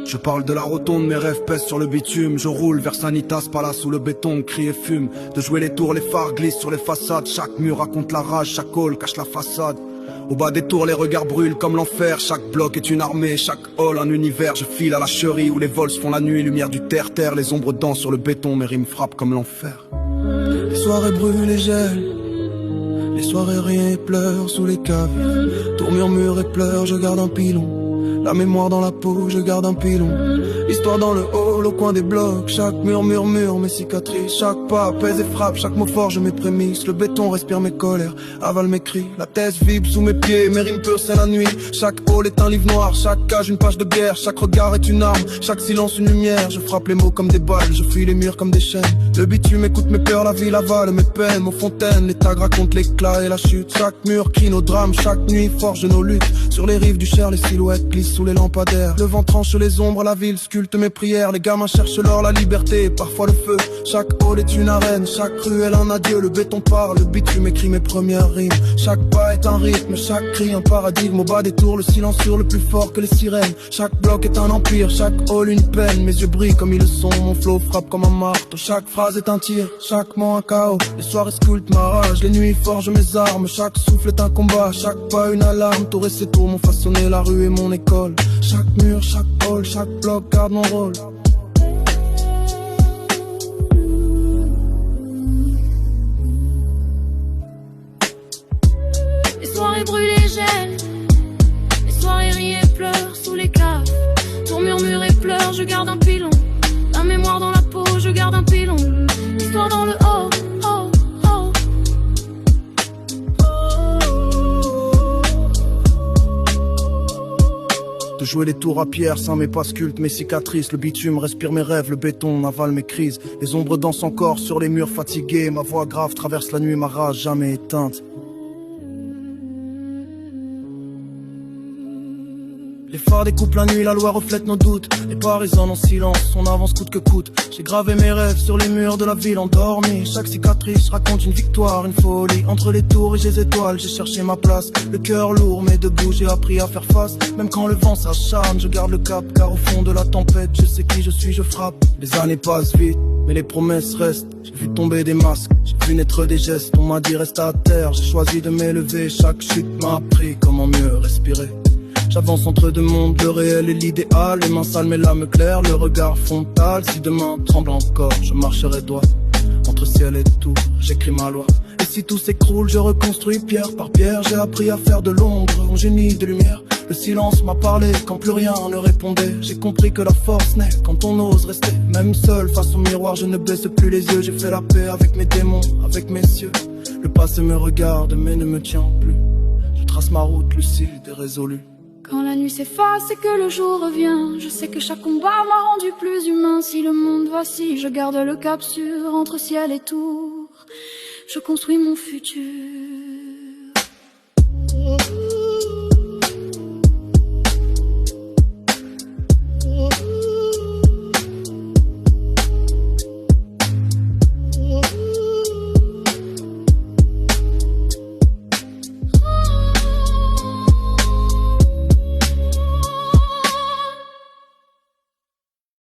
Je parle de la rotonde, mes rêves pèsent sur le bitume. Je roule vers Sanitas Palace où le béton crie et fume. De jouer les tours, les phares glissent sur les façades. Chaque mur raconte la rage, chaque hall cache la façade. Au bas des tours, les regards brûlent comme l'enfer. Chaque bloc est une armée, chaque hall un univers. Je file à la cherie où les vols se font la nuit. Lumière du terre-terre, les ombres dansent sur le béton. Mes rimes frappent comme l'enfer. Les soirées brûlent et gèlent. Les soirées rient et pleurent sous les caves. Tour murmure et pleure, je garde un pilon. La mémoire dans la peau, je garde un pilon. L'histoire dans le hall, au coin des blocs. Chaque mur murmure mes cicatrices. Chaque pas pèse et frappe, chaque mot forge mes prémices. Le béton respire mes colères, avale mes cris. La thèse vibre sous mes pieds, mes rimes pures c'est la nuit. Chaque hall est un livre noir, chaque cage une page de guerre. Chaque regard est une arme, chaque silence une lumière. Je frappe les mots comme des balles, je fuis les murs comme des chaînes. Le bitume écoute mes peurs, la ville avale mes peines. Mon fontaine, les tags racontent l'éclat et la chute. Chaque mur crie nos drames, chaque nuit forge nos luttes. Sur les rives du Cher, les silhouettes glissent sous les lampadaires. Le vent tranche les ombres, la ville sculpte mes prières. Les gamins cherchent l'or, la liberté, parfois le feu. Chaque hall est une arène, chaque ruelle un adieu. Le béton parle, le bitume écrit mes premières rimes. Chaque pas est un rythme, chaque cri un paradigme. Au bas des tours, le silence hurle plus fort que les sirènes. Chaque bloc est un empire, chaque hall une peine. Mes yeux brillent comme ils le sont, mon flow frappe comme un marteau. Chaque phrase est un tir, chaque mot un chaos. Les soirées sculptent ma rage, les nuits forgent mes armes. Chaque souffle est un combat, chaque pas une alarme. Tour et ses tours m'ont façonné la rue et mon école. Chaque mur, chaque hall, chaque bloc garde mon rôle. Les soirées brûlent et gèlent. Les soirées rient et pleurent sous les caves. Tour murmure et pleure, je garde un pilon. La mémoire dans la peau, je garde un pilon. L'histoire dans le haut, oh, oh. De jouer les tours à pierre, ça m'est pas sculpte mes cicatrices. Le bitume respire mes rêves, le béton avale mes crises. Les ombres dansent encore sur les murs fatigués. Ma voix grave traverse la nuit, ma rage jamais éteinte. Les phares découpent la nuit, la loi reflète nos doutes. Les Parisiens en silence, on avance coûte que coûte. J'ai gravé mes rêves sur les murs de la ville endormie. Chaque cicatrice raconte une victoire, une folie. Entre les tours et les étoiles, j'ai cherché ma place. Le cœur lourd, mais debout, j'ai appris à faire face. Même quand le vent s'acharne, je garde le cap. Car au fond de la tempête, je sais qui je suis, je frappe. Les années passent vite, mais les promesses restent. J'ai vu tomber des masques, j'ai vu naître des gestes. On m'a dit reste à terre, j'ai choisi de m'élever. Chaque chute m'a appris comment mieux respirer. J'avance entre deux mondes, le réel et l'idéal. Les mains sales mais l'âme claire, le regard frontal. Si demain tremble encore, je marcherai droit. Entre ciel et tout, j'écris ma loi. Et si tout s'écroule, je reconstruis pierre par pierre. J'ai appris à faire de l'ombre un génie de lumière. Le silence m'a parlé quand plus rien ne répondait. J'ai compris que la force naît quand on ose rester. Même seul face au miroir, je ne baisse plus les yeux. J'ai fait la paix avec mes démons, avec mes cieux. Le passé me regarde mais ne me tient plus. Je trace ma route lucide et résolue. Quand la nuit s'efface et que le jour revient, je sais que chaque combat m'a rendu plus humain. Si le monde vacille, je garde le cap sûr entre ciel et tour. Je construis mon futur.